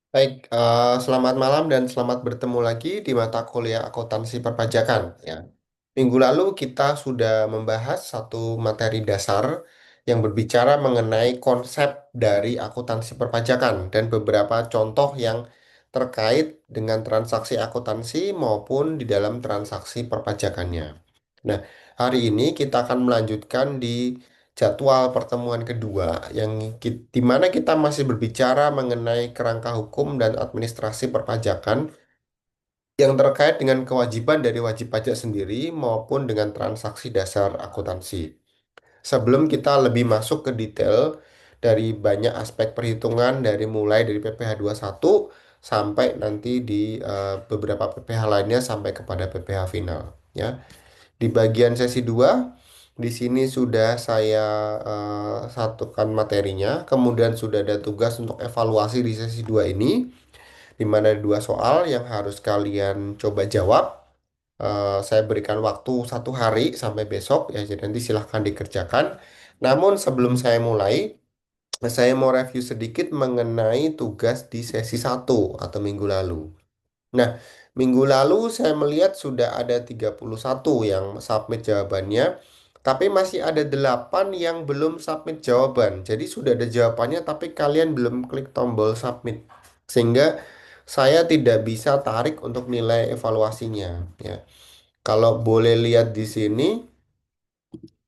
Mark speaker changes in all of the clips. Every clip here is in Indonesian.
Speaker 1: Baik, selamat malam dan selamat bertemu lagi di mata kuliah akuntansi perpajakan. Ya, minggu lalu kita sudah membahas satu materi dasar yang berbicara mengenai konsep dari akuntansi perpajakan dan beberapa contoh yang terkait dengan transaksi akuntansi maupun di dalam transaksi perpajakannya. Nah, hari ini kita akan melanjutkan di jadwal pertemuan kedua di mana kita masih berbicara mengenai kerangka hukum dan administrasi perpajakan yang terkait dengan kewajiban dari wajib pajak sendiri maupun dengan transaksi dasar akuntansi. Sebelum kita lebih masuk ke detail dari banyak aspek perhitungan dari mulai dari PPh satu sampai nanti di beberapa PPh lainnya sampai kepada PPh final ya. Di bagian sesi 2, di sini sudah saya satukan materinya, kemudian sudah ada tugas untuk evaluasi di sesi 2 ini, di mana ada dua soal yang harus kalian coba jawab. Saya berikan waktu 1 hari sampai besok, ya, jadi nanti silahkan dikerjakan. Namun sebelum saya mulai, saya mau review sedikit mengenai tugas di sesi satu atau minggu lalu. Nah, minggu lalu saya melihat sudah ada 31 yang submit jawabannya, tapi masih ada 8 yang belum submit jawaban. Jadi sudah ada jawabannya, tapi kalian belum klik tombol submit. Sehingga saya tidak bisa tarik untuk nilai evaluasinya. Ya, kalau boleh lihat di sini,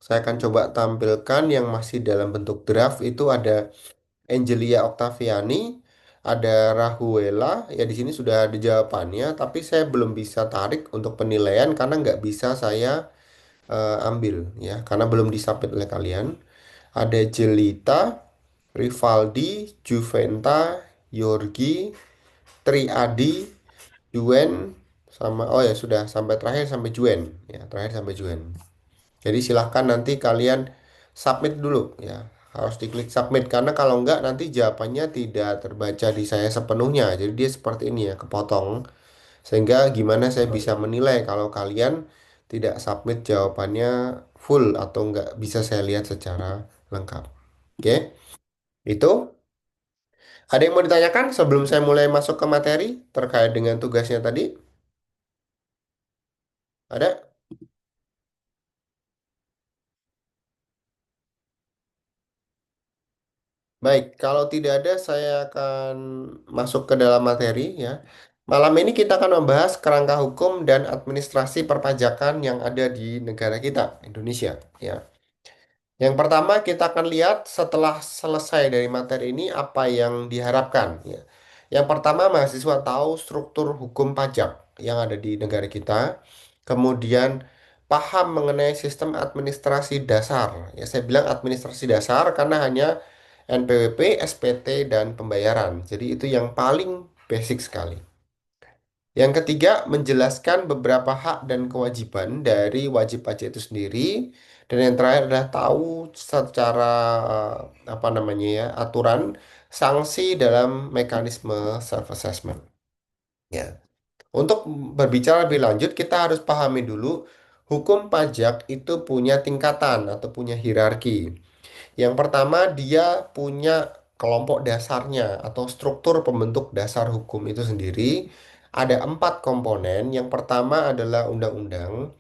Speaker 1: saya akan coba tampilkan yang masih dalam bentuk draft itu ada Angelia Octaviani, ada Rahuela, ya di sini sudah ada jawabannya, tapi saya belum bisa tarik untuk penilaian karena nggak bisa saya ambil ya, karena belum disubmit oleh kalian. Ada Jelita, Rivaldi, Juventa, Yorgi, Triadi, Juen, sama oh ya sudah sampai terakhir sampai Juen, ya terakhir sampai Juen. Jadi silahkan nanti kalian submit dulu ya. Harus diklik submit karena kalau enggak nanti jawabannya tidak terbaca di saya sepenuhnya. Jadi dia seperti ini ya, kepotong. Sehingga gimana saya bisa menilai kalau kalian tidak submit jawabannya full atau enggak bisa saya lihat secara lengkap. Oke, itu ada yang mau ditanyakan sebelum saya mulai masuk ke materi terkait dengan tugasnya tadi? Ada? Baik, kalau tidak ada, saya akan masuk ke dalam materi ya. Malam ini kita akan membahas kerangka hukum dan administrasi perpajakan yang ada di negara kita, Indonesia. Ya. Yang pertama kita akan lihat setelah selesai dari materi ini apa yang diharapkan. Ya. Yang pertama mahasiswa tahu struktur hukum pajak yang ada di negara kita. Kemudian paham mengenai sistem administrasi dasar. Ya, saya bilang administrasi dasar karena hanya NPWP, SPT, dan pembayaran. Jadi itu yang paling basic sekali. Yang ketiga, menjelaskan beberapa hak dan kewajiban dari wajib pajak itu sendiri. Dan yang terakhir adalah tahu secara apa namanya ya, aturan sanksi dalam mekanisme self assessment. Ya. Untuk berbicara lebih lanjut, kita harus pahami dulu hukum pajak itu punya tingkatan atau punya hierarki. Yang pertama, dia punya kelompok dasarnya atau struktur pembentuk dasar hukum itu sendiri. Ada 4 komponen. Yang pertama adalah undang-undang,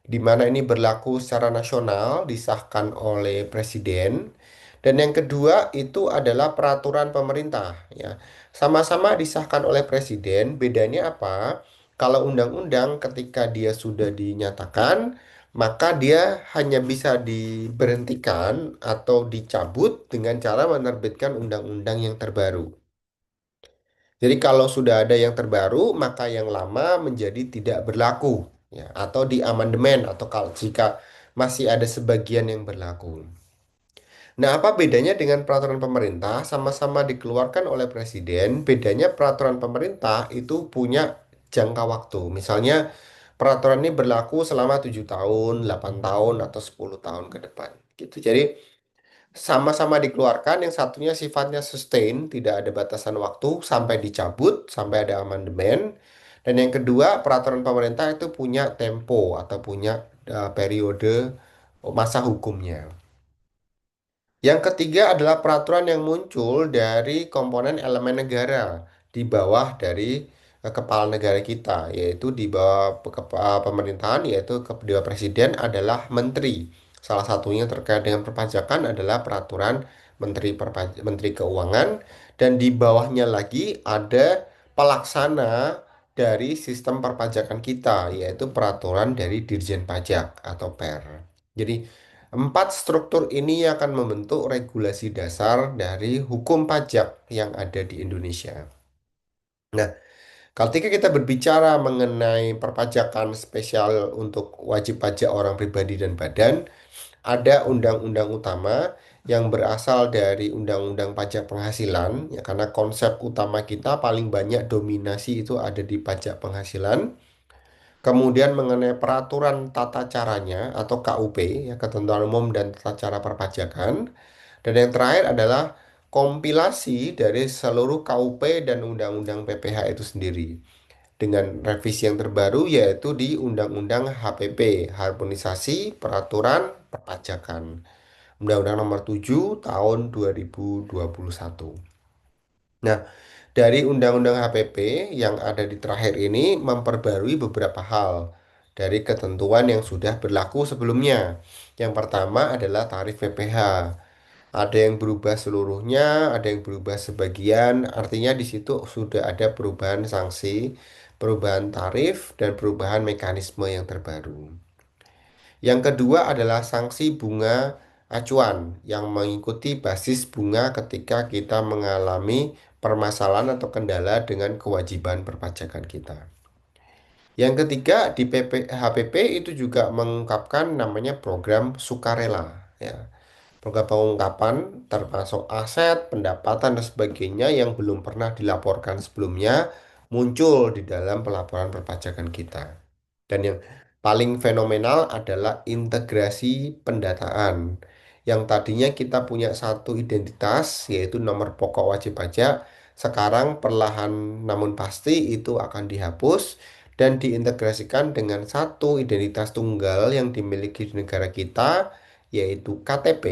Speaker 1: di mana ini berlaku secara nasional, disahkan oleh presiden. Dan yang kedua itu adalah peraturan pemerintah, ya. Sama-sama disahkan oleh presiden, bedanya apa? Kalau undang-undang ketika dia sudah dinyatakan, maka dia hanya bisa diberhentikan atau dicabut dengan cara menerbitkan undang-undang yang terbaru. Jadi kalau sudah ada yang terbaru, maka yang lama menjadi tidak berlaku, ya, atau diamandemen atau kalau jika masih ada sebagian yang berlaku. Nah, apa bedanya dengan peraturan pemerintah? Sama-sama dikeluarkan oleh presiden, bedanya peraturan pemerintah itu punya jangka waktu. Misalnya, peraturan ini berlaku selama 7 tahun, 8 tahun, atau 10 tahun ke depan. Gitu. Jadi, sama-sama dikeluarkan, yang satunya sifatnya sustain, tidak ada batasan waktu, sampai dicabut, sampai ada amandemen. Dan yang kedua, peraturan pemerintah itu punya tempo atau punya periode masa hukumnya. Yang ketiga adalah peraturan yang muncul dari komponen elemen negara. di bawah dari kepala negara kita, yaitu di bawah pemerintahan, yaitu di bawah presiden adalah menteri. Salah satunya terkait dengan perpajakan adalah peraturan Menteri Keuangan, dan di bawahnya lagi ada pelaksana dari sistem perpajakan kita, yaitu peraturan dari Dirjen Pajak atau PER. Jadi, empat struktur ini akan membentuk regulasi dasar dari hukum pajak yang ada di Indonesia. Nah, ketika kita berbicara mengenai perpajakan spesial untuk wajib pajak orang pribadi dan badan, ada undang-undang utama yang berasal dari Undang-Undang Pajak Penghasilan, ya karena konsep utama kita paling banyak dominasi itu ada di pajak penghasilan. Kemudian mengenai peraturan tata caranya atau KUP, ya Ketentuan Umum dan Tata Cara Perpajakan. Dan yang terakhir adalah kompilasi dari seluruh KUP dan Undang-Undang PPH itu sendiri. Dengan revisi yang terbaru yaitu di Undang-Undang HPP, Harmonisasi Peraturan Perpajakan. Undang-Undang Nomor 7 Tahun 2021. Nah, dari Undang-Undang HPP yang ada di terakhir ini memperbarui beberapa hal dari ketentuan yang sudah berlaku sebelumnya. Yang pertama adalah tarif PPH. Ada yang berubah seluruhnya, ada yang berubah sebagian. Artinya di situ sudah ada perubahan sanksi, perubahan tarif, dan perubahan mekanisme yang terbaru. Yang kedua adalah sanksi bunga acuan yang mengikuti basis bunga ketika kita mengalami permasalahan atau kendala dengan kewajiban perpajakan kita. Yang ketiga di HPP itu juga mengungkapkan namanya program sukarela, ya. Program pengungkapan termasuk aset, pendapatan dan sebagainya yang belum pernah dilaporkan sebelumnya muncul di dalam pelaporan perpajakan kita. Dan yang paling fenomenal adalah integrasi pendataan. Yang tadinya kita punya satu identitas, yaitu nomor pokok wajib pajak, sekarang perlahan namun pasti itu akan dihapus dan diintegrasikan dengan satu identitas tunggal yang dimiliki di negara kita, yaitu KTP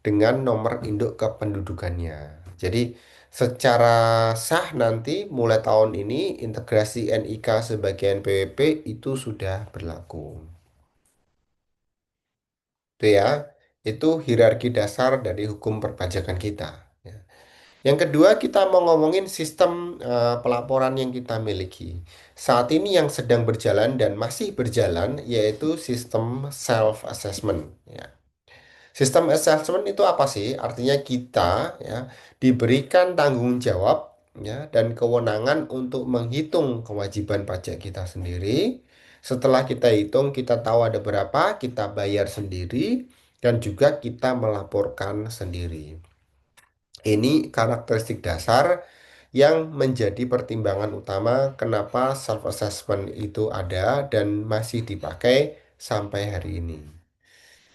Speaker 1: dengan nomor induk kependudukannya. Jadi, secara sah nanti mulai tahun ini integrasi NIK sebagai NPWP itu sudah berlaku. Itu ya, itu hierarki dasar dari hukum perpajakan kita. Ya. Yang kedua, kita mau ngomongin sistem pelaporan yang kita miliki. Saat ini yang sedang berjalan dan masih berjalan yaitu sistem self-assessment. Ya. Sistem assessment itu apa sih? Artinya kita ya diberikan tanggung jawab ya dan kewenangan untuk menghitung kewajiban pajak kita sendiri. Setelah kita hitung, kita tahu ada berapa, kita bayar sendiri dan juga kita melaporkan sendiri. Ini karakteristik dasar yang menjadi pertimbangan utama kenapa self assessment itu ada dan masih dipakai sampai hari ini.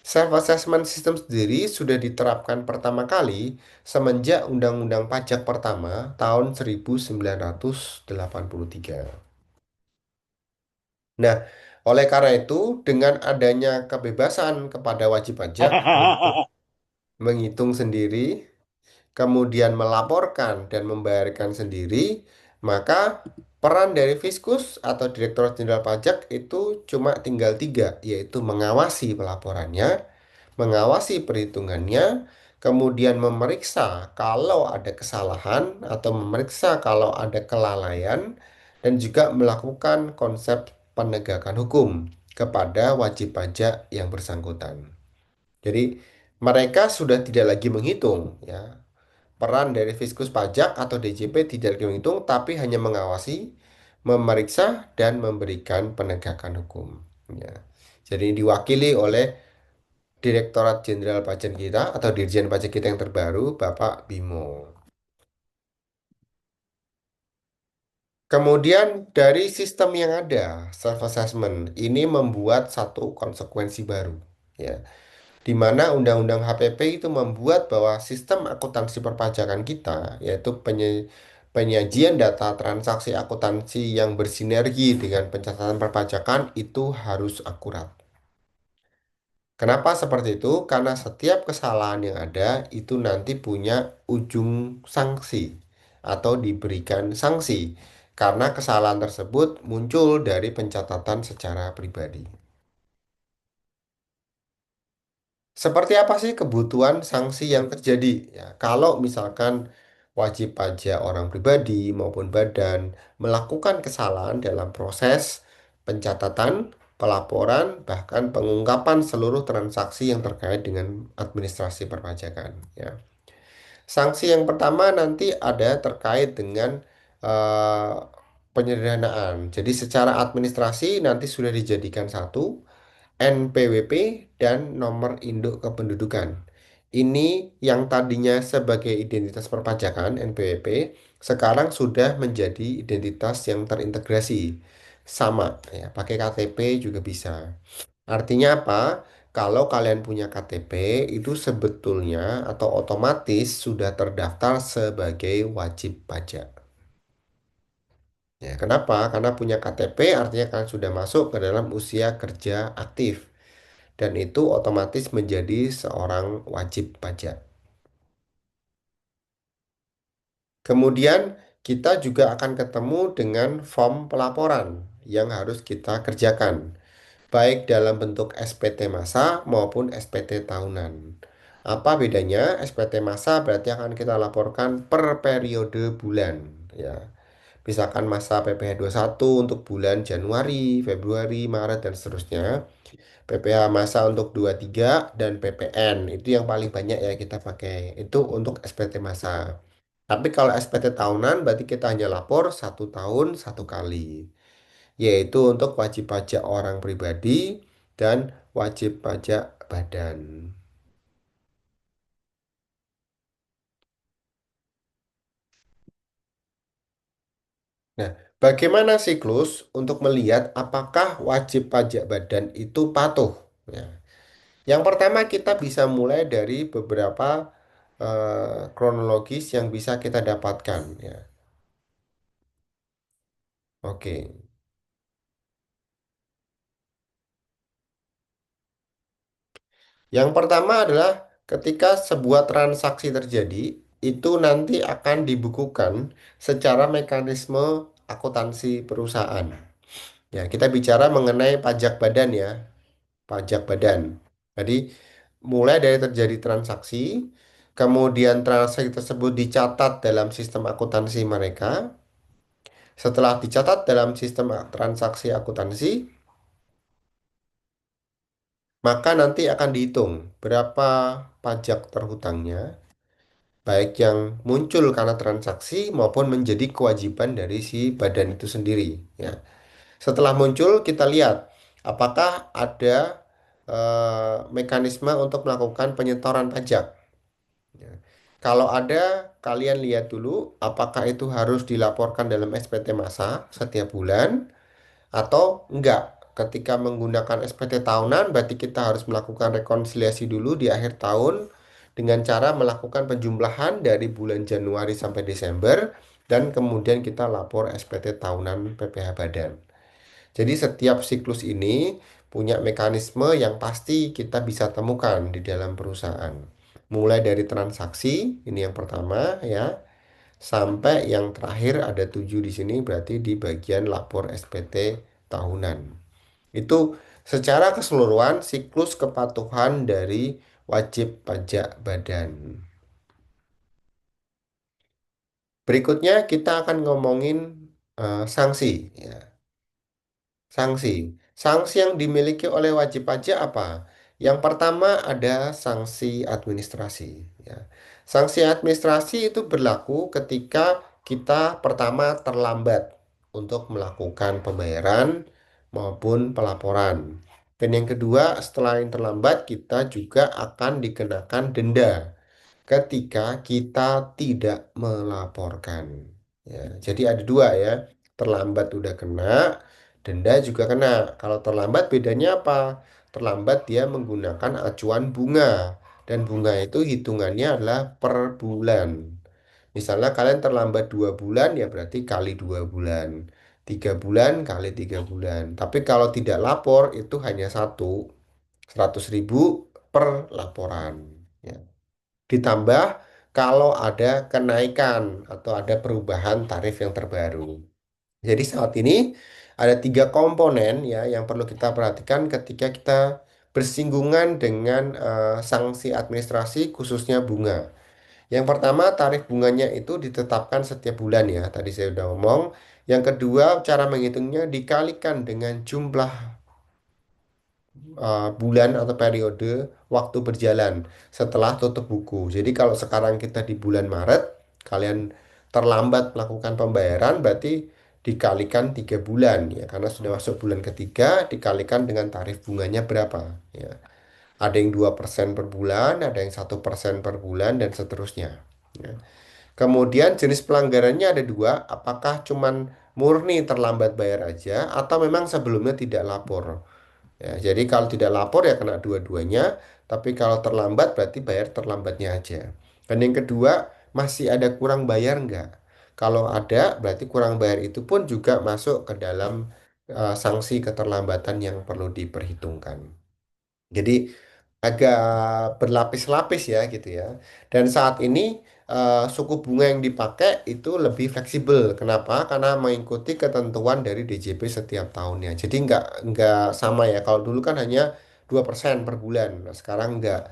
Speaker 1: Self-assessment system sendiri sudah diterapkan pertama kali semenjak Undang-Undang Pajak pertama tahun 1983. Nah, oleh karena itu, dengan adanya kebebasan kepada wajib pajak untuk menghitung sendiri, kemudian melaporkan dan membayarkan sendiri, maka peran dari Fiskus atau Direktorat Jenderal Pajak itu cuma tinggal tiga, yaitu mengawasi pelaporannya, mengawasi perhitungannya, kemudian memeriksa kalau ada kesalahan atau memeriksa kalau ada kelalaian, dan juga melakukan konsep penegakan hukum kepada wajib pajak yang bersangkutan. Jadi mereka sudah tidak lagi menghitung ya. Peran dari Fiskus Pajak atau DJP tidak lagi menghitung tapi hanya mengawasi, memeriksa dan memberikan penegakan hukum. Ya. Jadi diwakili oleh Direktorat Jenderal Pajak kita atau Dirjen Pajak kita yang terbaru, Bapak Bimo. Kemudian dari sistem yang ada, self-assessment, ini membuat satu konsekuensi baru. Ya, di mana Undang-Undang HPP itu membuat bahwa sistem akuntansi perpajakan kita, yaitu penyajian data transaksi akuntansi yang bersinergi dengan pencatatan perpajakan itu harus akurat. Kenapa seperti itu? Karena setiap kesalahan yang ada itu nanti punya ujung sanksi atau diberikan sanksi karena kesalahan tersebut muncul dari pencatatan secara pribadi. Seperti apa sih kebutuhan sanksi yang terjadi? Ya, kalau misalkan wajib pajak orang pribadi maupun badan melakukan kesalahan dalam proses pencatatan, pelaporan, bahkan pengungkapan seluruh transaksi yang terkait dengan administrasi perpajakan. Ya. Sanksi yang pertama nanti ada terkait dengan eh, penyederhanaan. Jadi secara administrasi nanti sudah dijadikan satu. NPWP dan nomor induk kependudukan. Ini yang tadinya sebagai identitas perpajakan NPWP sekarang sudah menjadi identitas yang terintegrasi. Sama ya, pakai KTP juga bisa. Artinya apa? Kalau kalian punya KTP itu sebetulnya atau otomatis sudah terdaftar sebagai wajib pajak. Ya, kenapa? Karena punya KTP artinya kalian sudah masuk ke dalam usia kerja aktif. Dan itu otomatis menjadi seorang wajib pajak. Kemudian kita juga akan ketemu dengan form pelaporan yang harus kita kerjakan, baik dalam bentuk SPT masa maupun SPT tahunan. Apa bedanya? SPT masa berarti akan kita laporkan per periode bulan, ya. Misalkan masa PPh satu untuk bulan Januari, Februari, Maret, dan seterusnya. PPh masa untuk 23 dan PPN itu yang paling banyak ya kita pakai itu untuk SPT masa. Tapi kalau SPT tahunan berarti kita hanya lapor 1 tahun 1 kali, yaitu untuk wajib pajak orang pribadi dan wajib pajak badan. Nah, bagaimana siklus untuk melihat apakah wajib pajak badan itu patuh? Ya. Yang pertama kita bisa mulai dari beberapa kronologis yang bisa kita dapatkan ya. Oke. Yang pertama adalah ketika sebuah transaksi terjadi, itu nanti akan dibukukan secara mekanisme akuntansi perusahaan. Ya, kita bicara mengenai pajak badan ya, pajak badan. Jadi, mulai dari terjadi transaksi, kemudian transaksi tersebut dicatat dalam sistem akuntansi mereka. Setelah dicatat dalam sistem transaksi akuntansi, maka nanti akan dihitung berapa pajak terhutangnya, baik yang muncul karena transaksi maupun menjadi kewajiban dari si badan itu sendiri. Ya. Setelah muncul, kita lihat apakah ada mekanisme untuk melakukan penyetoran pajak. Ya. Kalau ada, kalian lihat dulu apakah itu harus dilaporkan dalam SPT masa setiap bulan atau enggak. Ketika menggunakan SPT tahunan, berarti kita harus melakukan rekonsiliasi dulu di akhir tahun dengan cara melakukan penjumlahan dari bulan Januari sampai Desember dan kemudian kita lapor SPT tahunan PPh Badan. Jadi setiap siklus ini punya mekanisme yang pasti kita bisa temukan di dalam perusahaan. Mulai dari transaksi, ini yang pertama ya, sampai yang terakhir ada 7 di sini berarti di bagian lapor SPT tahunan. Itu secara keseluruhan siklus kepatuhan dari wajib pajak badan. Berikutnya kita akan ngomongin sanksi. Ya. Sanksi. Sanksi yang dimiliki oleh wajib pajak apa? Yang pertama ada sanksi administrasi. Ya. Sanksi administrasi itu berlaku ketika kita pertama terlambat untuk melakukan pembayaran maupun pelaporan. Dan yang kedua, setelah yang terlambat, kita juga akan dikenakan denda ketika kita tidak melaporkan. Ya, jadi ada dua ya, terlambat udah kena, denda juga kena. Kalau terlambat bedanya apa? Terlambat dia menggunakan acuan bunga dan bunga itu hitungannya adalah per bulan. Misalnya kalian terlambat 2 bulan ya berarti kali 2 bulan. 3 bulan kali 3 bulan. Tapi kalau tidak lapor itu hanya 100.000 per laporan. Ya. Ditambah kalau ada kenaikan atau ada perubahan tarif yang terbaru. Jadi saat ini ada tiga komponen ya yang perlu kita perhatikan ketika kita bersinggungan dengan sanksi administrasi khususnya bunga. Yang pertama, tarif bunganya itu ditetapkan setiap bulan ya. Tadi saya udah ngomong. Yang kedua, cara menghitungnya dikalikan dengan jumlah bulan atau periode waktu berjalan setelah tutup buku. Jadi kalau sekarang kita di bulan Maret, kalian terlambat melakukan pembayaran, berarti dikalikan 3 bulan ya. Karena sudah masuk bulan ketiga, dikalikan dengan tarif bunganya berapa ya. Ada yang 2% per bulan, ada yang 1% per bulan, dan seterusnya. Ya. Kemudian jenis pelanggarannya ada dua, apakah cuman murni terlambat bayar aja atau memang sebelumnya tidak lapor. Ya, jadi kalau tidak lapor ya kena dua-duanya, tapi kalau terlambat berarti bayar terlambatnya aja. Dan yang kedua, masih ada kurang bayar nggak? Kalau ada, berarti kurang bayar itu pun juga masuk ke dalam sanksi keterlambatan yang perlu diperhitungkan. Jadi agak berlapis-lapis ya gitu ya. Dan saat ini suku bunga yang dipakai itu lebih fleksibel. Kenapa? Karena mengikuti ketentuan dari DJP setiap tahunnya. Jadi nggak sama ya. Kalau dulu kan hanya 2% per bulan. Nah, sekarang nggak.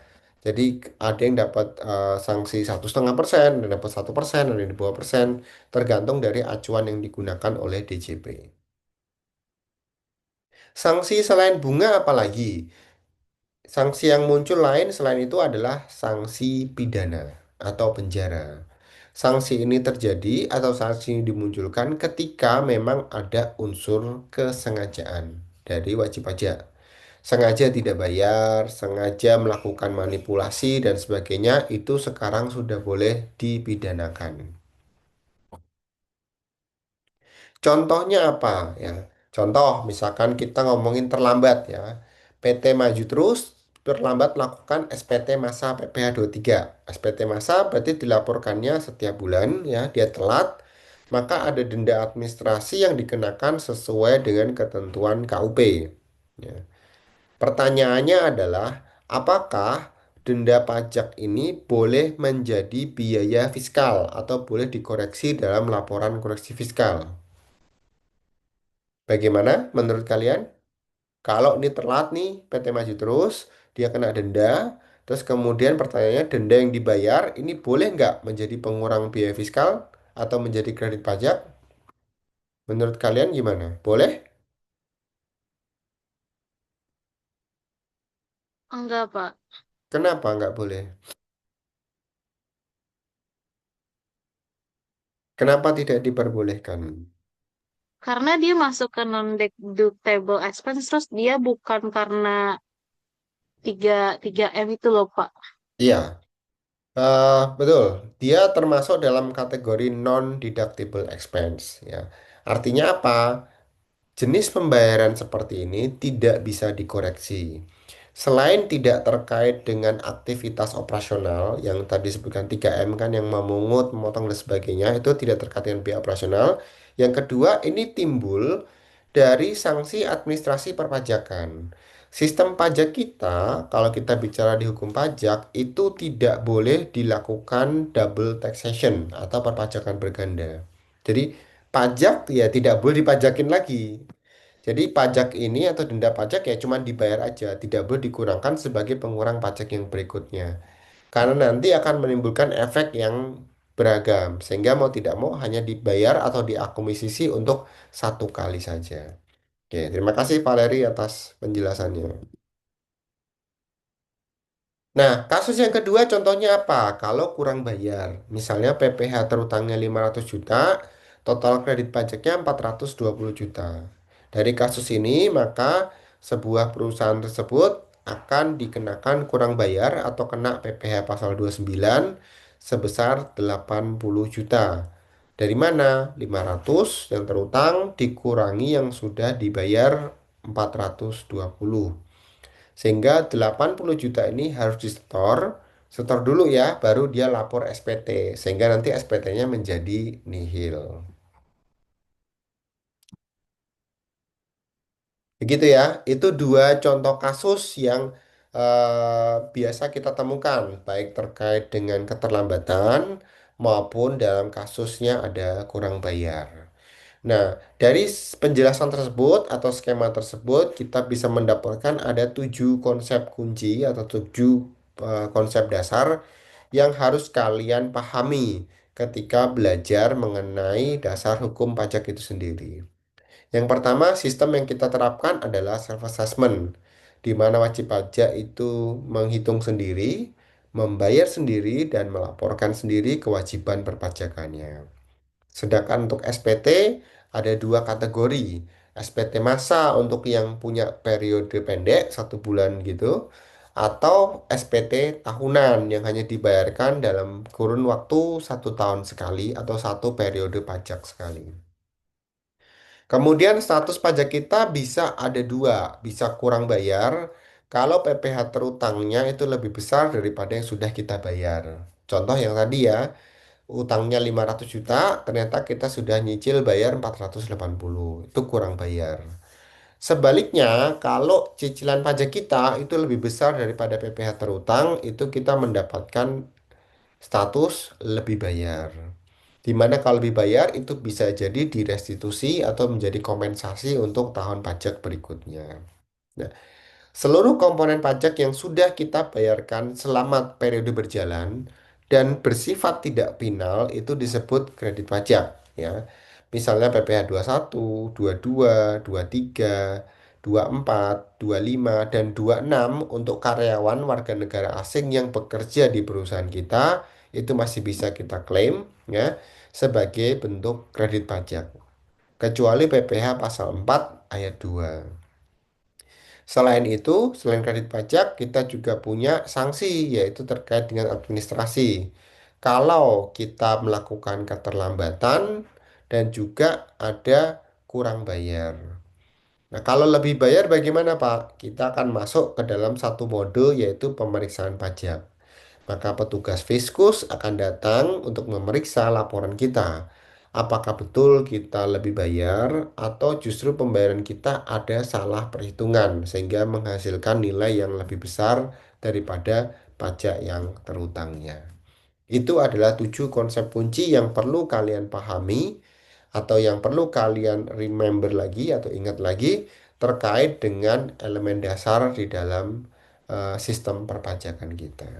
Speaker 1: Jadi ada yang dapat sanksi 1,5%, ada yang dapat 1%, ada yang di bawah persen, tergantung dari acuan yang digunakan oleh DJP. Sanksi selain bunga apalagi? Sanksi yang muncul lain selain itu adalah sanksi pidana atau penjara. Sanksi ini terjadi atau sanksi ini dimunculkan ketika memang ada unsur kesengajaan dari wajib pajak. Sengaja tidak bayar, sengaja melakukan manipulasi dan sebagainya, itu sekarang sudah boleh dipidanakan. Contohnya apa ya? Contoh misalkan kita ngomongin terlambat ya. PT Maju Terus terlambat melakukan SPT masa PPh tiga. SPT masa berarti dilaporkannya setiap bulan ya, dia telat, maka ada denda administrasi yang dikenakan sesuai dengan ketentuan KUP. Ya. Pertanyaannya adalah apakah denda pajak ini boleh menjadi biaya fiskal atau boleh dikoreksi dalam laporan koreksi fiskal? Bagaimana menurut kalian? Kalau ini telat nih, PT Maju Terus, dia kena denda. Terus kemudian pertanyaannya, denda yang dibayar ini boleh nggak menjadi pengurang biaya fiskal atau menjadi kredit pajak? Menurut kalian gimana? Boleh?
Speaker 2: Enggak, Pak.
Speaker 1: Kenapa nggak boleh? Kenapa tidak diperbolehkan?
Speaker 2: Karena dia masuk ke non-deductible expense, terus dia bukan karena tiga m itu loh, Pak.
Speaker 1: Iya, betul. Dia termasuk dalam kategori non-deductible expense. Ya, artinya apa? Jenis pembayaran seperti ini tidak bisa dikoreksi. Selain tidak terkait dengan aktivitas operasional yang tadi disebutkan 3M kan yang memungut, memotong dan sebagainya itu tidak terkait dengan biaya operasional. Yang kedua, ini timbul dari sanksi administrasi perpajakan. Sistem pajak kita, kalau kita bicara di hukum pajak, itu tidak boleh dilakukan double taxation atau perpajakan berganda. Jadi pajak ya tidak boleh dipajakin lagi. Jadi pajak ini atau denda pajak ya cuma dibayar aja, tidak boleh dikurangkan sebagai pengurang pajak yang berikutnya. Karena nanti akan menimbulkan efek yang beragam, sehingga mau tidak mau hanya dibayar atau diakuisisi untuk satu kali saja. Oke, terima kasih Valeri atas penjelasannya. Nah, kasus yang kedua contohnya apa? Kalau kurang bayar, misalnya PPh terutangnya 500 juta, total kredit pajaknya 420 juta. Dari kasus ini, maka sebuah perusahaan tersebut akan dikenakan kurang bayar atau kena PPh pasal 29 sebesar 80 juta. Dari mana? 500 yang terutang dikurangi yang sudah dibayar 420. Sehingga 80 juta ini harus disetor, setor dulu ya, baru dia lapor SPT. Sehingga nanti SPT-nya menjadi nihil. Begitu ya, itu dua contoh kasus yang biasa kita temukan, baik terkait dengan keterlambatan maupun dalam kasusnya ada kurang bayar. Nah, dari penjelasan tersebut atau skema tersebut, kita bisa mendapatkan ada 7 konsep kunci atau 7 konsep dasar yang harus kalian pahami ketika belajar mengenai dasar hukum pajak itu sendiri. Yang pertama, sistem yang kita terapkan adalah self-assessment, di mana wajib pajak itu menghitung sendiri, membayar sendiri, dan melaporkan sendiri kewajiban perpajakannya. Sedangkan untuk SPT ada 2 kategori. SPT masa untuk yang punya periode pendek 1 bulan gitu, atau SPT tahunan yang hanya dibayarkan dalam kurun waktu 1 tahun sekali atau 1 periode pajak sekali. Kemudian status pajak kita bisa ada 2, bisa kurang bayar kalau PPh terutangnya itu lebih besar daripada yang sudah kita bayar. Contoh yang tadi ya, utangnya 500 juta, ternyata kita sudah nyicil bayar 480, itu kurang bayar. Sebaliknya, kalau cicilan pajak kita itu lebih besar daripada PPh terutang, itu kita mendapatkan status lebih bayar. Di mana kalau lebih bayar itu bisa jadi direstitusi atau menjadi kompensasi untuk tahun pajak berikutnya. Nah, seluruh komponen pajak yang sudah kita bayarkan selama periode berjalan dan bersifat tidak final itu disebut kredit pajak ya. Misalnya PPh 21, 22, 23, 24, 25 dan 26 untuk karyawan warga negara asing yang bekerja di perusahaan kita itu masih bisa kita klaim ya sebagai bentuk kredit pajak. Kecuali PPh pasal 4 ayat 2. Selain itu, selain kredit pajak, kita juga punya sanksi, yaitu terkait dengan administrasi. Kalau kita melakukan keterlambatan dan juga ada kurang bayar. Nah, kalau lebih bayar bagaimana, Pak? Kita akan masuk ke dalam satu mode, yaitu pemeriksaan pajak. Maka petugas Fiskus akan datang untuk memeriksa laporan kita. Apakah betul kita lebih bayar atau justru pembayaran kita ada salah perhitungan sehingga menghasilkan nilai yang lebih besar daripada pajak yang terutangnya. Itu adalah 7 konsep kunci yang perlu kalian pahami atau yang perlu kalian remember lagi atau ingat lagi terkait dengan elemen dasar di dalam sistem perpajakan kita.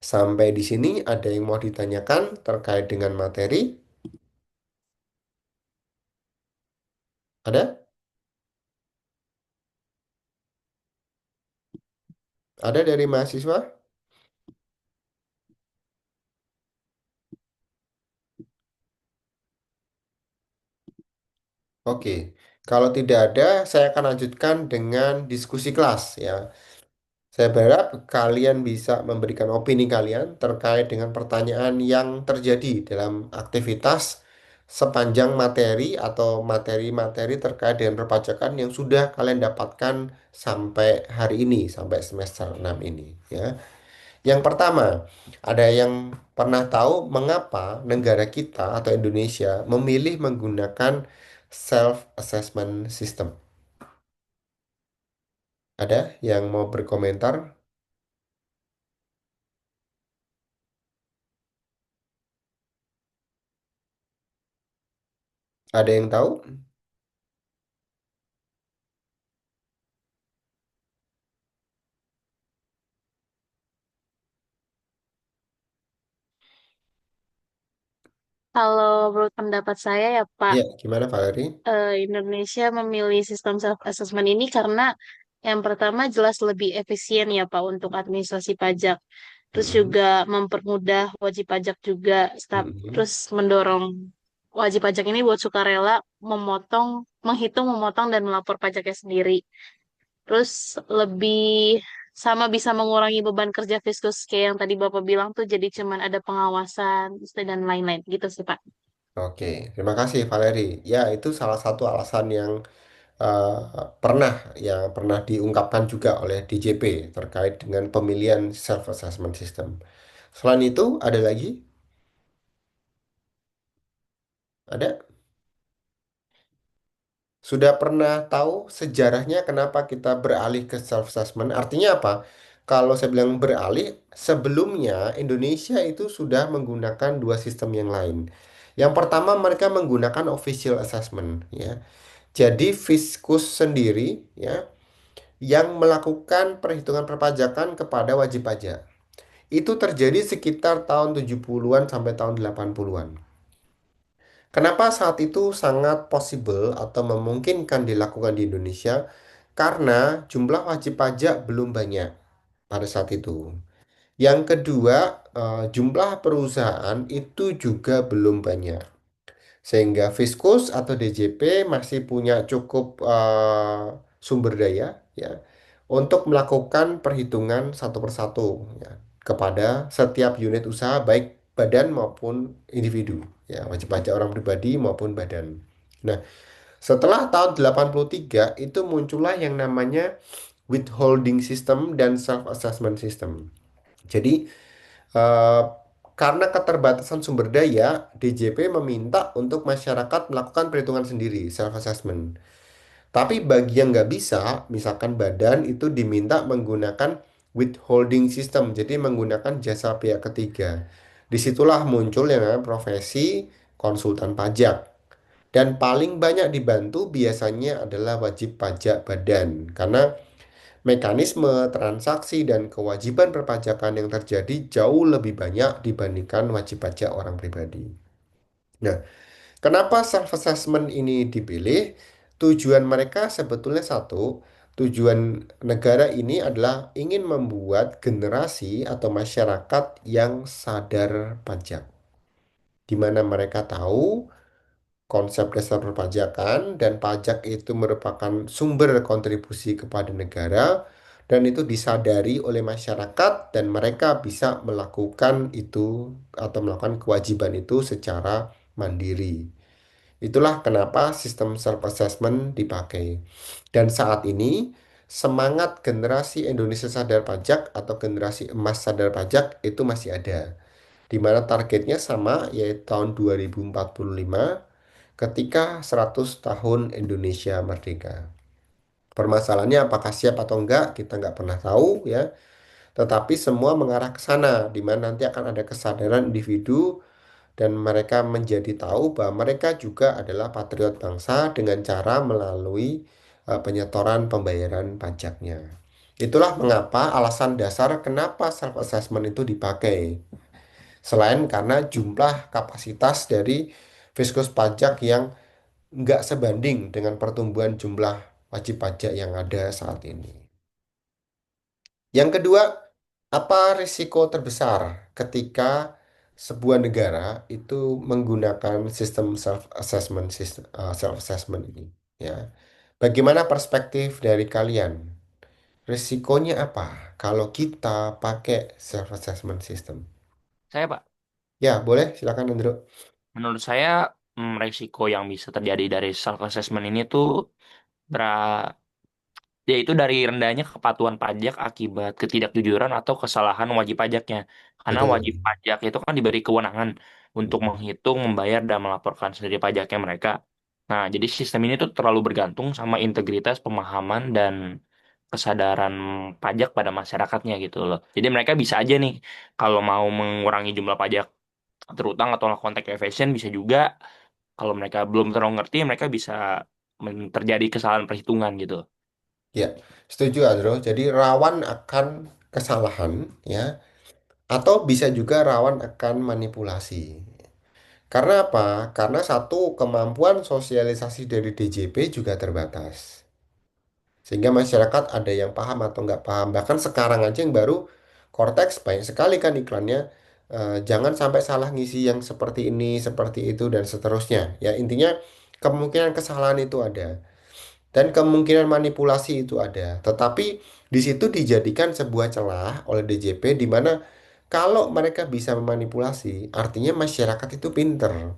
Speaker 1: Sampai di sini ada yang mau ditanyakan terkait dengan materi? Ada? Ada dari mahasiswa? Oke. Kalau tidak ada, saya akan lanjutkan dengan diskusi kelas ya. Saya berharap kalian bisa memberikan opini kalian terkait dengan pertanyaan yang terjadi dalam aktivitas sepanjang materi atau materi-materi terkait dengan perpajakan yang sudah kalian dapatkan sampai hari ini, sampai semester 6 ini ya. Yang pertama, ada yang pernah tahu mengapa negara kita atau Indonesia memilih menggunakan self-assessment system? Ada yang mau berkomentar? Ada yang tahu?
Speaker 2: Kalau menurut pendapat saya ya Pak,
Speaker 1: Ya, gimana Valeri?
Speaker 2: Indonesia memilih sistem self assessment ini karena yang pertama jelas lebih efisien ya Pak untuk administrasi pajak. Terus
Speaker 1: Mm-mm,
Speaker 2: juga mempermudah wajib pajak juga,
Speaker 1: mm-mm.
Speaker 2: terus mendorong wajib pajak ini buat sukarela memotong, menghitung, memotong dan melapor pajaknya sendiri. Terus lebih sama bisa mengurangi beban kerja fiskus kayak yang tadi Bapak bilang tuh jadi cuman ada pengawasan dan lain-lain gitu sih Pak.
Speaker 1: Oke, terima kasih Valeri. Ya, itu salah satu alasan yang eh, pernah pernah diungkapkan juga oleh DJP terkait dengan pemilihan self assessment system. Selain itu, ada lagi? Ada? Sudah pernah tahu sejarahnya kenapa kita beralih ke self assessment? Artinya apa? Kalau saya bilang beralih, sebelumnya Indonesia itu sudah menggunakan dua sistem yang lain. Yang pertama mereka menggunakan official assessment ya. Jadi Fiskus sendiri ya yang melakukan perhitungan perpajakan kepada wajib pajak. Itu terjadi sekitar tahun 70-an sampai tahun 80-an. Kenapa saat itu sangat possible atau memungkinkan dilakukan di Indonesia? Karena jumlah wajib pajak belum banyak pada saat itu. Yang kedua, jumlah perusahaan itu juga belum banyak. Sehingga Fiskus atau DJP masih punya cukup sumber daya ya untuk melakukan perhitungan satu persatu ya, kepada setiap unit usaha baik badan maupun individu ya wajib pajak orang pribadi maupun badan. Nah, setelah tahun 83 itu muncullah yang namanya withholding system dan self assessment system. Jadi Eh, karena keterbatasan sumber daya, DJP meminta untuk masyarakat melakukan perhitungan sendiri, self-assessment. Tapi bagi yang nggak bisa, misalkan badan itu diminta menggunakan withholding system, jadi menggunakan jasa pihak ketiga. Disitulah muncul yang namanya profesi konsultan pajak. Dan paling banyak dibantu biasanya adalah wajib pajak badan, karena mekanisme, transaksi, dan kewajiban perpajakan yang terjadi jauh lebih banyak dibandingkan wajib pajak orang pribadi. Nah, kenapa self-assessment ini dipilih? Tujuan mereka sebetulnya satu, tujuan negara ini adalah ingin membuat generasi atau masyarakat yang sadar pajak, di mana mereka tahu konsep dasar perpajakan dan pajak itu merupakan sumber kontribusi kepada negara dan itu disadari oleh masyarakat dan mereka bisa melakukan itu atau melakukan kewajiban itu secara mandiri. Itulah kenapa sistem self assessment dipakai. Dan saat ini semangat generasi Indonesia sadar pajak atau generasi emas sadar pajak itu masih ada. Di mana targetnya sama yaitu tahun 2045 ketika 100 tahun Indonesia merdeka. Permasalahannya apakah siap atau enggak, kita nggak pernah tahu ya. Tetapi semua mengarah ke sana, di mana nanti akan ada kesadaran individu dan mereka menjadi tahu bahwa mereka juga adalah patriot bangsa dengan cara melalui penyetoran pembayaran pajaknya. Itulah mengapa alasan dasar kenapa self assessment itu dipakai. Selain karena jumlah kapasitas dari fiskus pajak yang nggak sebanding dengan pertumbuhan jumlah wajib pajak yang ada saat ini. Yang kedua, apa risiko terbesar ketika sebuah negara itu menggunakan sistem self assessment ini? Ya, bagaimana perspektif dari kalian? Risikonya apa kalau kita pakai self assessment system?
Speaker 3: Saya, Pak,
Speaker 1: Ya, boleh silakan Andrew.
Speaker 3: menurut saya resiko yang bisa terjadi dari self assessment ini tuh bera- yaitu dari rendahnya kepatuhan pajak akibat ketidakjujuran atau kesalahan wajib pajaknya. Karena wajib
Speaker 1: Betul.
Speaker 3: pajak itu kan diberi kewenangan untuk menghitung, membayar, dan melaporkan sendiri pajaknya mereka. Nah, jadi sistem ini tuh terlalu bergantung sama integritas, pemahaman, dan kesadaran pajak pada masyarakatnya gitu loh. Jadi mereka bisa aja nih, kalau mau mengurangi jumlah pajak terutang atau melakukan tax evasion bisa juga. Kalau mereka belum terlalu ngerti, mereka bisa terjadi kesalahan perhitungan gitu.
Speaker 1: Ya, setuju Andrew. Jadi rawan akan kesalahan ya atau bisa juga rawan akan manipulasi. Karena apa? Karena satu, kemampuan sosialisasi dari DJP juga terbatas. Sehingga masyarakat ada yang paham atau nggak paham. Bahkan sekarang aja yang baru Cortex banyak sekali kan iklannya. Jangan sampai salah ngisi yang seperti ini, seperti itu, dan seterusnya. Ya, intinya kemungkinan kesalahan itu ada. Dan kemungkinan manipulasi itu ada. Tetapi di situ dijadikan sebuah celah oleh DJP di mana kalau mereka bisa memanipulasi, artinya masyarakat itu pinter.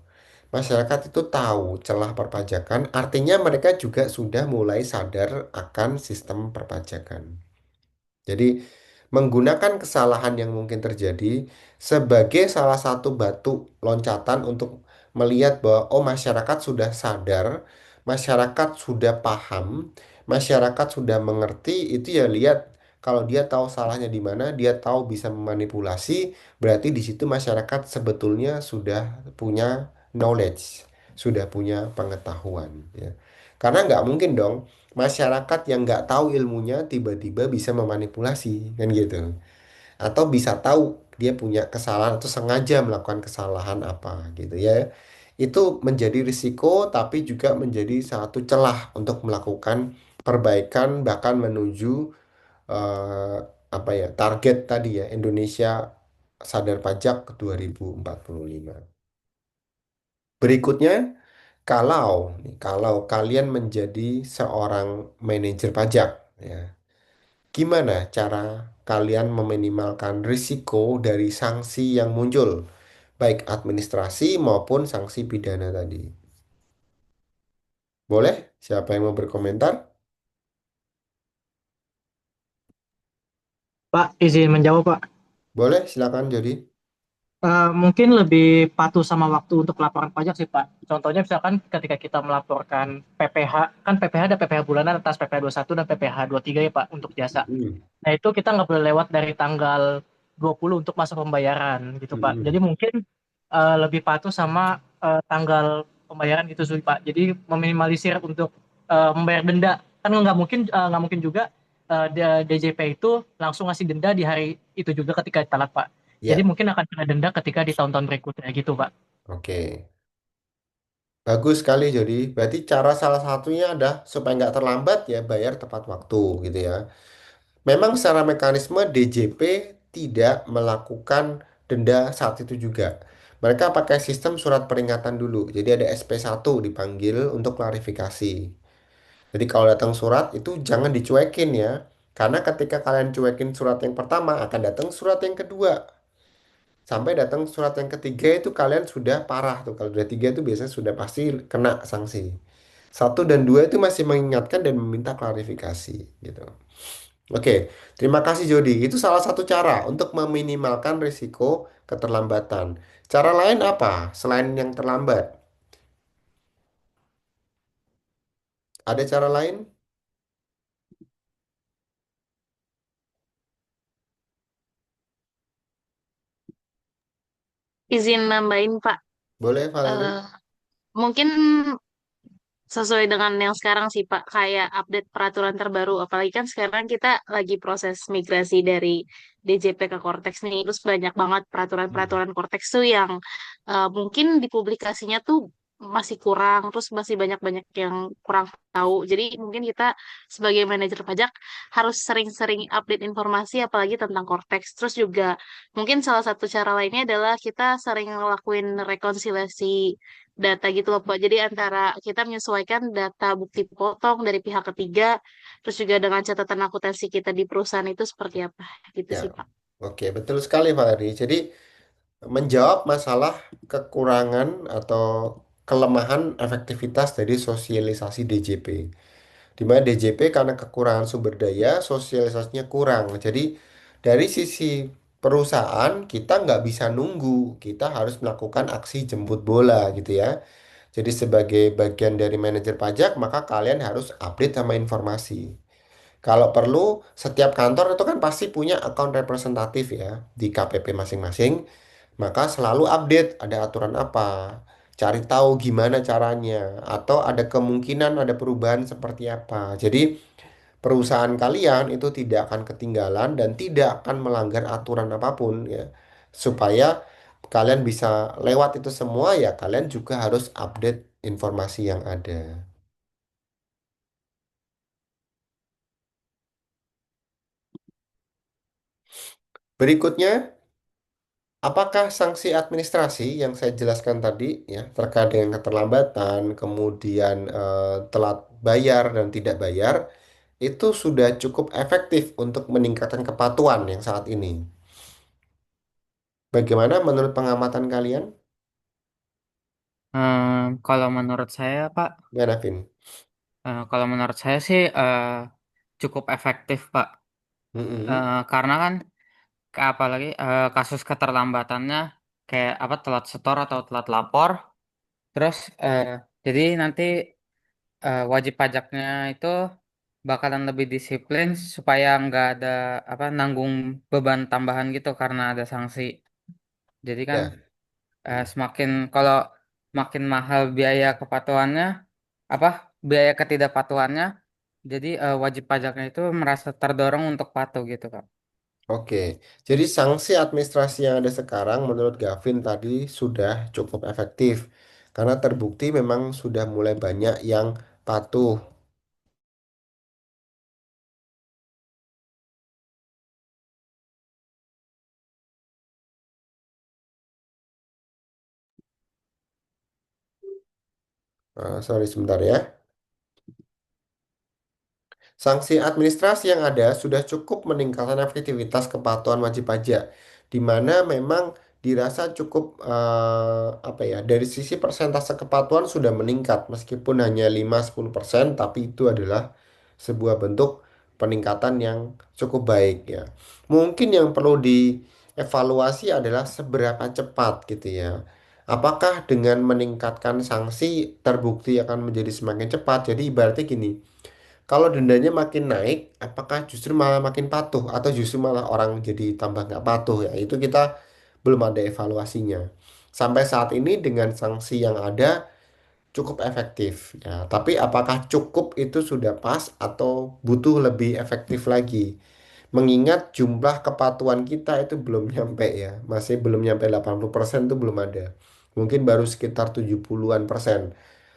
Speaker 1: Masyarakat itu tahu celah perpajakan, artinya mereka juga sudah mulai sadar akan sistem perpajakan. Jadi, menggunakan kesalahan yang mungkin terjadi sebagai salah satu batu loncatan untuk melihat bahwa oh masyarakat sudah sadar masyarakat sudah paham, masyarakat sudah mengerti, itu ya lihat kalau dia tahu salahnya di mana, dia tahu bisa memanipulasi, berarti di situ masyarakat sebetulnya sudah punya knowledge, sudah punya pengetahuan, ya. Karena nggak mungkin dong masyarakat yang nggak tahu ilmunya tiba-tiba bisa memanipulasi, kan gitu. Atau bisa tahu dia punya kesalahan atau sengaja melakukan kesalahan apa gitu ya. Itu menjadi risiko tapi juga menjadi satu celah untuk melakukan perbaikan bahkan menuju eh, apa ya target tadi ya Indonesia sadar pajak 2045. Berikutnya, kalau kalian menjadi seorang manajer pajak ya, gimana cara kalian meminimalkan risiko dari sanksi yang muncul, baik administrasi maupun sanksi pidana tadi? Boleh? Siapa yang mau berkomentar?
Speaker 4: Pak, izin menjawab, Pak.
Speaker 1: Boleh, silakan Jody.
Speaker 4: Mungkin lebih patuh sama waktu untuk laporan pajak sih, Pak. Contohnya misalkan ketika kita melaporkan PPH, kan PPH ada PPH bulanan atas PPH 21 dan PPH 23 ya, Pak, untuk jasa.
Speaker 1: Mm,
Speaker 4: Nah, itu kita nggak boleh lewat dari tanggal 20 untuk masa pembayaran gitu, Pak. Jadi
Speaker 1: mm,
Speaker 4: mungkin lebih patuh sama tanggal pembayaran gitu sih, Pak. Jadi meminimalisir untuk membayar denda. Kan nggak mungkin juga DJP itu langsung ngasih denda di hari itu juga ketika telat, Pak. Jadi
Speaker 1: ya,
Speaker 4: mungkin akan kena denda ketika di tahun-tahun berikutnya gitu, Pak.
Speaker 1: oke. Bagus sekali Jody. Berarti cara salah satunya ada supaya nggak terlambat ya bayar tepat waktu gitu ya. Memang secara mekanisme DJP tidak melakukan denda saat itu juga. Mereka pakai sistem surat peringatan dulu. Jadi ada SP1 dipanggil untuk klarifikasi. Jadi kalau datang surat itu jangan dicuekin ya. Karena ketika kalian cuekin surat yang pertama akan datang surat yang kedua. Sampai datang surat yang ketiga itu kalian sudah parah tuh. Kalau udah tiga itu biasanya sudah pasti kena sanksi. Satu dan dua itu masih mengingatkan dan meminta klarifikasi gitu. Oke, terima kasih Jody. Itu salah satu cara untuk meminimalkan risiko keterlambatan. Cara lain apa selain yang terlambat? Ada cara lain?
Speaker 2: Izin nambahin, Pak.
Speaker 1: Boleh, Valerie?
Speaker 2: Eh, Mungkin sesuai dengan yang sekarang sih Pak, kayak update peraturan terbaru. Apalagi kan sekarang kita lagi proses migrasi dari DJP ke Cortex nih. Terus banyak banget
Speaker 1: Hmm.
Speaker 2: peraturan-peraturan Cortex tuh yang mungkin di publikasinya tuh masih kurang. Terus masih banyak-banyak yang kurang tahu. Jadi mungkin kita sebagai manajer pajak harus sering-sering update informasi apalagi tentang Cortex. Terus juga mungkin salah satu cara lainnya adalah kita sering ngelakuin rekonsiliasi data gitu loh Pak. Jadi antara kita menyesuaikan data bukti potong dari pihak ketiga, terus juga dengan catatan akuntansi kita di perusahaan itu seperti apa gitu
Speaker 1: Ya,
Speaker 2: sih Pak.
Speaker 1: oke, betul sekali Valerie. Jadi menjawab masalah kekurangan atau kelemahan efektivitas dari sosialisasi DJP. Di mana DJP karena kekurangan sumber daya, sosialisasinya kurang. Jadi dari sisi perusahaan kita nggak bisa nunggu, kita harus melakukan aksi jemput bola gitu ya. Jadi sebagai bagian dari manajer pajak, maka kalian harus update sama informasi. Kalau perlu, setiap kantor itu kan pasti punya account representatif ya di KPP masing-masing. Maka selalu update ada aturan apa, cari tahu gimana caranya, atau ada kemungkinan ada perubahan seperti apa. Jadi perusahaan kalian itu tidak akan ketinggalan dan tidak akan melanggar aturan apapun ya. Supaya kalian bisa lewat itu semua ya, kalian juga harus update informasi yang ada. Berikutnya, apakah sanksi administrasi yang saya jelaskan tadi ya terkait dengan keterlambatan, kemudian telat bayar dan tidak bayar itu sudah cukup efektif untuk meningkatkan kepatuhan yang saat ini? Bagaimana menurut pengamatan kalian?
Speaker 5: Kalau menurut saya, Pak,
Speaker 1: Gimana, Vin?
Speaker 5: kalau menurut saya sih cukup efektif, Pak.
Speaker 1: Mm-mm.
Speaker 5: Karena kan apalagi kasus keterlambatannya kayak apa telat setor atau telat lapor, terus jadi nanti wajib pajaknya itu bakalan lebih disiplin supaya nggak ada apa nanggung beban tambahan gitu karena ada sanksi. Jadi kan
Speaker 1: Ya. Hmm.
Speaker 5: semakin kalau makin mahal biaya kepatuhannya apa biaya ketidakpatuhannya, jadi wajib pajaknya itu merasa terdorong untuk patuh gitu Kak.
Speaker 1: Oke, jadi sanksi administrasi yang ada sekarang menurut Gavin tadi sudah cukup efektif karena terbukti memang sudah mulai banyak yang patuh. Sorry sebentar ya. Sanksi administrasi yang ada sudah cukup meningkatkan efektivitas kepatuhan wajib pajak, di mana memang dirasa cukup apa ya dari sisi persentase kepatuhan sudah meningkat meskipun hanya 5-10%, tapi itu adalah sebuah bentuk peningkatan yang cukup baik ya. Mungkin yang perlu dievaluasi adalah seberapa cepat gitu ya. Apakah dengan meningkatkan sanksi terbukti akan menjadi semakin cepat? Jadi ibaratnya gini. Kalau dendanya makin naik, apakah justru malah makin patuh atau justru malah orang jadi tambah nggak patuh ya? Itu kita belum ada evaluasinya. Sampai saat ini dengan sanksi yang ada cukup efektif ya. Tapi apakah cukup itu sudah pas atau butuh lebih efektif lagi? Mengingat jumlah kepatuhan kita itu belum nyampe ya. Masih belum nyampe 80% itu belum ada. Mungkin baru sekitar 70-an persen.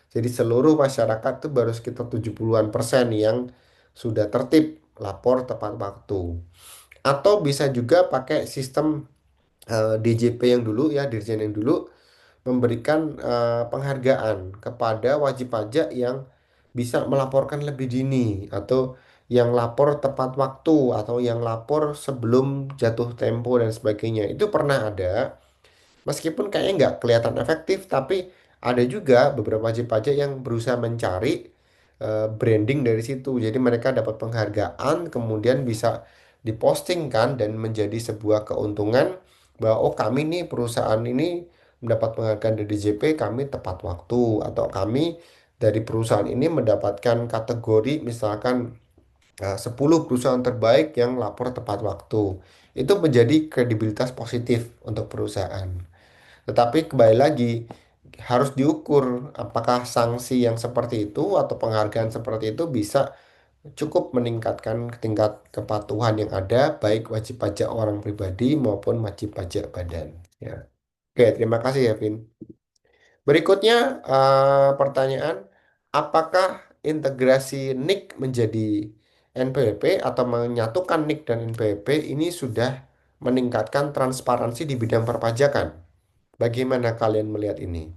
Speaker 1: Jadi seluruh masyarakat tuh baru sekitar 70-an persen yang sudah tertib lapor tepat waktu. Atau bisa juga pakai sistem DJP yang dulu ya, Dirjen yang dulu memberikan penghargaan kepada wajib pajak yang bisa melaporkan lebih dini atau yang lapor tepat waktu atau yang lapor sebelum jatuh tempo dan sebagainya. Itu pernah ada. Meskipun kayaknya nggak kelihatan efektif, tapi ada juga beberapa wajib pajak yang berusaha mencari branding dari situ. Jadi mereka dapat penghargaan, kemudian bisa dipostingkan dan menjadi sebuah keuntungan bahwa oh kami nih perusahaan ini mendapat penghargaan dari DJP, kami tepat waktu atau kami dari perusahaan ini mendapatkan kategori misalkan 10 perusahaan terbaik yang lapor tepat waktu. Itu menjadi kredibilitas positif untuk perusahaan. Tetapi kembali lagi harus diukur apakah sanksi yang seperti itu atau penghargaan seperti itu bisa cukup meningkatkan tingkat kepatuhan yang ada baik wajib pajak orang pribadi maupun wajib pajak badan. Ya. Oke, terima kasih ya, Vin. Berikutnya pertanyaan, apakah integrasi NIK menjadi NPWP atau menyatukan NIK dan NPWP ini sudah meningkatkan transparansi di bidang perpajakan? Bagaimana kalian melihat ini?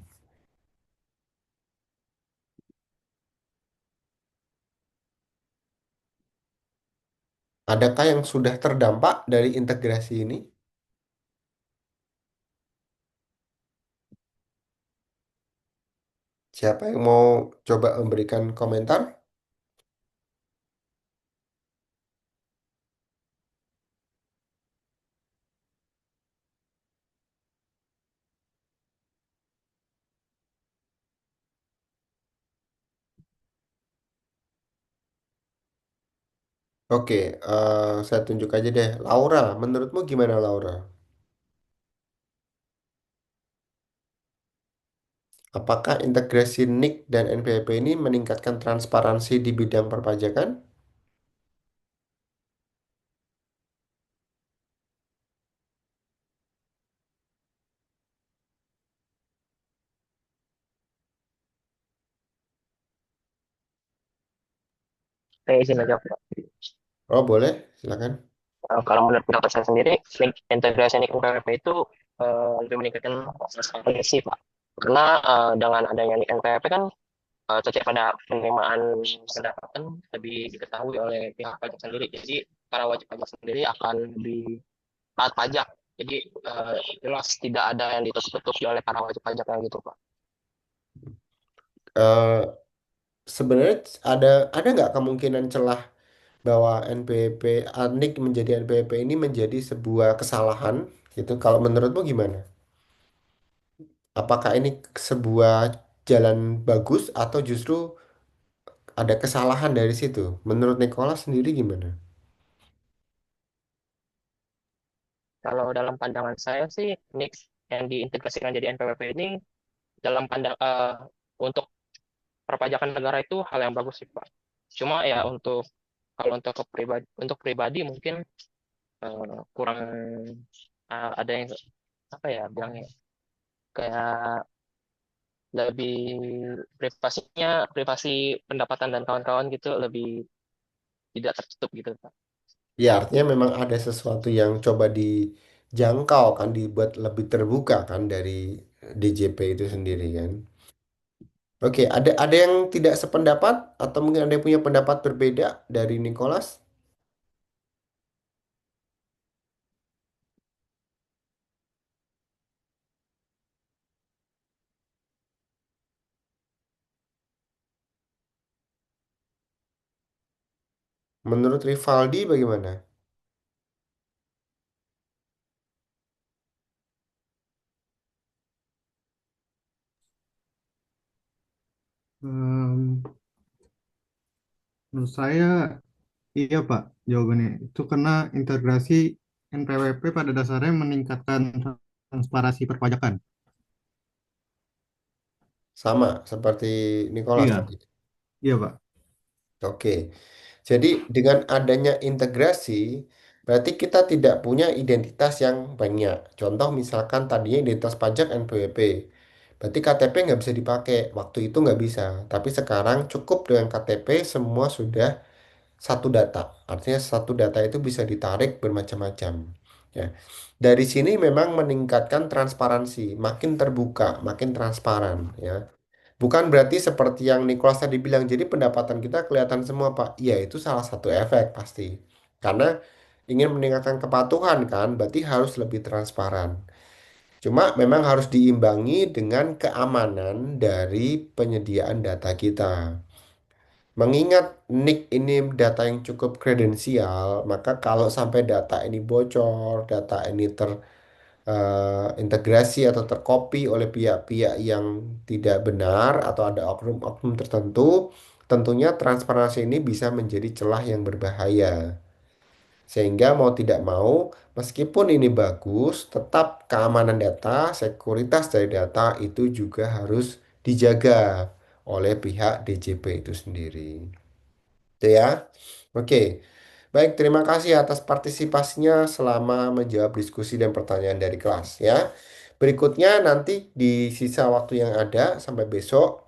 Speaker 1: Adakah yang sudah terdampak dari integrasi ini? Siapa yang mau coba memberikan komentar? Oke, saya tunjuk aja deh. Laura, menurutmu gimana Laura? Apakah integrasi NIK dan NPWP ini meningkatkan transparansi di bidang perpajakan?
Speaker 6: Saya izin aja, Pak.
Speaker 1: Oh, boleh, silakan.
Speaker 6: Kalau menurut pendapat saya sendiri, integrasi NIK NPWP itu lebih meningkatkan transparansi, Pak. Karena dengan adanya NIK NPWP kan tercek pada penerimaan pendapatan lebih diketahui oleh pihak pajak sendiri. Jadi para wajib pajak sendiri akan lebih taat pajak. Jadi jelas tidak ada yang ditutup-tutupi oleh para wajib pajak yang gitu, Pak.
Speaker 1: Eh, Sebenarnya ada nggak kemungkinan celah bahwa NPWP NIK menjadi NPWP ini menjadi sebuah kesalahan gitu? Kalau menurutmu gimana? Apakah ini sebuah jalan bagus atau justru ada kesalahan dari situ. Menurut Nicholas sendiri gimana?
Speaker 6: Kalau dalam pandangan saya sih, Nix yang diintegrasikan jadi NPWP ini dalam untuk perpajakan negara itu hal yang bagus sih Pak. Cuma ya kalau untuk pribadi mungkin kurang ada yang apa ya bilangnya kayak lebih privasi pendapatan dan kawan-kawan gitu lebih tidak tertutup gitu Pak.
Speaker 1: Ya, artinya memang ada sesuatu yang coba dijangkau kan, dibuat lebih terbuka kan dari DJP itu sendiri kan. Oke, ada yang tidak sependapat atau mungkin ada yang punya pendapat berbeda dari Nicholas? Menurut Rivaldi bagaimana?
Speaker 7: Em, Menurut saya iya Pak jawabannya. Itu karena integrasi NPWP pada dasarnya meningkatkan transparansi perpajakan.
Speaker 1: Sama seperti Nicholas
Speaker 7: Iya,
Speaker 1: tadi.
Speaker 7: iya Pak.
Speaker 1: Oke, jadi dengan adanya integrasi, berarti kita tidak punya identitas yang banyak. Contoh misalkan tadinya identitas pajak NPWP, berarti KTP nggak bisa dipakai. Waktu itu nggak bisa. Tapi sekarang cukup dengan KTP semua sudah satu data. Artinya satu data itu bisa ditarik bermacam-macam. Ya. Dari sini memang meningkatkan transparansi, makin terbuka, makin transparan. Ya. Bukan berarti seperti yang Nicholas tadi bilang, jadi pendapatan kita kelihatan semua, Pak. Iya, itu salah satu efek pasti. Karena ingin meningkatkan kepatuhan kan, berarti harus lebih transparan. Cuma memang harus diimbangi dengan keamanan dari penyediaan data kita. Mengingat NIK ini data yang cukup kredensial, maka kalau sampai data ini bocor, data ini integrasi atau tercopy oleh pihak-pihak yang tidak benar atau ada oknum-oknum tertentu, tentunya transparansi ini bisa menjadi celah yang berbahaya. Sehingga mau tidak mau, meskipun ini bagus, tetap keamanan data, sekuritas dari data itu juga harus dijaga oleh pihak DJP itu sendiri. Itu ya. Oke. Baik, terima kasih atas partisipasinya selama menjawab diskusi dan pertanyaan dari kelas ya. Berikutnya nanti di sisa waktu yang ada sampai besok,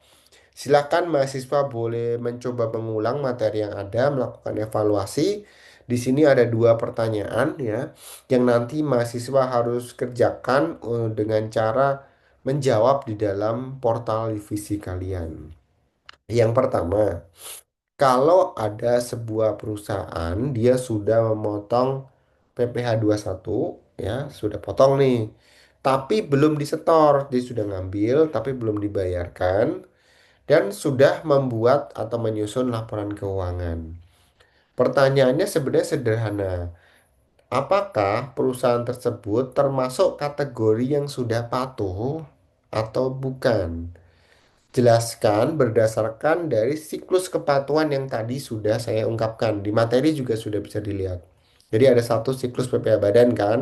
Speaker 1: silakan mahasiswa boleh mencoba mengulang materi yang ada, melakukan evaluasi. Di sini ada dua pertanyaan ya, yang nanti mahasiswa harus kerjakan dengan cara menjawab di dalam portal divisi kalian. Yang pertama, kalau ada sebuah perusahaan, dia sudah memotong PPh satu ya, sudah potong nih. Tapi belum disetor, dia sudah ngambil tapi belum dibayarkan dan sudah membuat atau menyusun laporan keuangan. Pertanyaannya sebenarnya sederhana. Apakah perusahaan tersebut termasuk kategori yang sudah patuh atau bukan? Jelaskan berdasarkan dari siklus kepatuhan yang tadi sudah saya ungkapkan. Di materi juga sudah bisa dilihat. Jadi ada satu siklus PPh badan kan.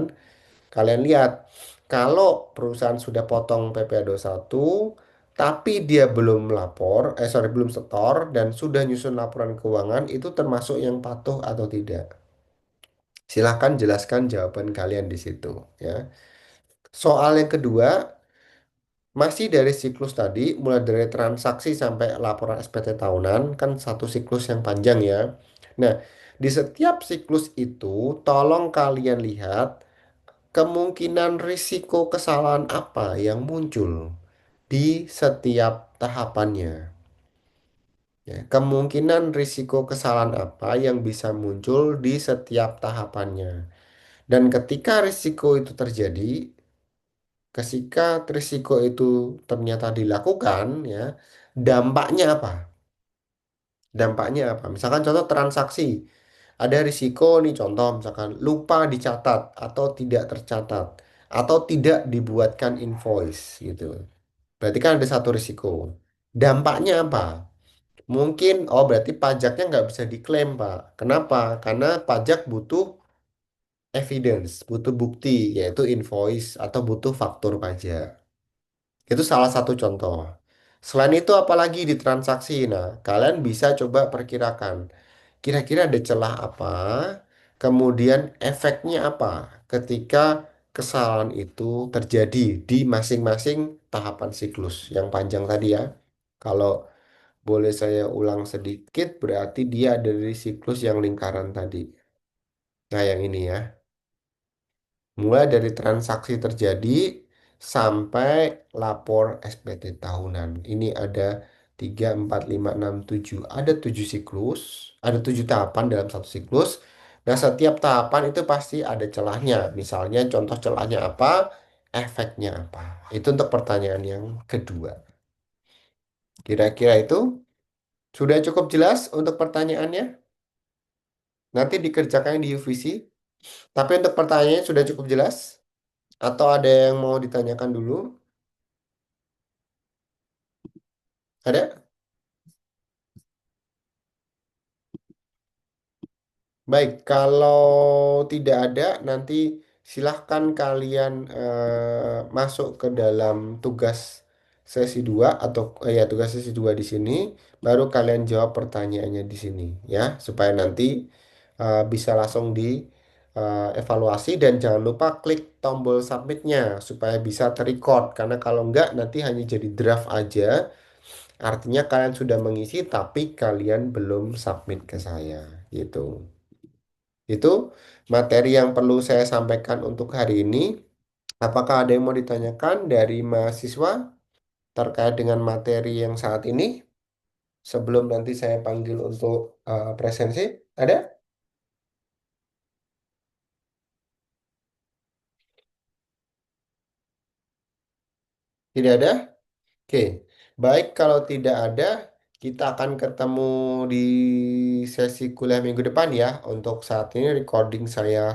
Speaker 1: Kalian lihat, kalau perusahaan sudah potong PPh satu, tapi dia belum lapor, belum setor dan sudah nyusun laporan keuangan, itu termasuk yang patuh atau tidak? Silahkan jelaskan jawaban kalian di situ ya. Soal yang kedua, masih dari siklus tadi, mulai dari transaksi sampai laporan SPT tahunan, kan satu siklus yang panjang ya. Nah, di setiap siklus itu, tolong kalian lihat kemungkinan risiko kesalahan apa yang muncul di setiap tahapannya. Ya, kemungkinan risiko kesalahan apa yang bisa muncul di setiap tahapannya. Dan ketika risiko itu terjadi, ketika risiko itu ternyata dilakukan, ya, dampaknya apa? Dampaknya apa? Misalkan contoh transaksi, ada risiko nih contoh misalkan lupa dicatat atau tidak tercatat atau tidak dibuatkan invoice gitu. Berarti kan ada satu risiko. Dampaknya apa? Mungkin, oh berarti pajaknya nggak bisa diklaim, Pak. Kenapa? Karena pajak butuh evidence, butuh bukti, yaitu invoice atau butuh faktur pajak. Itu salah satu contoh. Selain itu, apalagi di transaksi. Nah, kalian bisa coba perkirakan. Kira-kira ada celah apa? Kemudian efeknya apa ketika kesalahan itu terjadi di masing-masing tahapan siklus yang panjang tadi ya. Kalau boleh saya ulang sedikit, berarti dia ada di siklus yang lingkaran tadi. Nah, yang ini ya. Mulai dari transaksi terjadi sampai lapor SPT tahunan. Ini ada 3, 4, 5, 6, 7. Ada 7 siklus, ada 7 tahapan dalam satu siklus. Nah, setiap tahapan itu pasti ada celahnya. Misalnya contoh celahnya apa, efeknya apa. Itu untuk pertanyaan yang kedua. Kira-kira itu sudah cukup jelas untuk pertanyaannya? Nanti dikerjakan di UVC. Tapi untuk pertanyaannya sudah cukup jelas? Atau ada yang mau ditanyakan dulu? Ada? Baik, kalau tidak ada, nanti silahkan kalian masuk ke dalam tugas sesi 2 atau ya tugas sesi 2 di sini, baru kalian jawab pertanyaannya di sini ya, supaya nanti bisa langsung di evaluasi dan jangan lupa klik tombol submitnya supaya bisa terrecord karena kalau enggak nanti hanya jadi draft aja, artinya kalian sudah mengisi tapi kalian belum submit ke saya gitu. Itu materi yang perlu saya sampaikan untuk hari ini. Apakah ada yang mau ditanyakan dari mahasiswa terkait dengan materi yang saat ini? Sebelum nanti saya panggil untuk presensi, ada? Tidak ada? Oke, baik kalau tidak ada, kita akan ketemu di sesi kuliah minggu depan ya. Untuk saat ini recording saya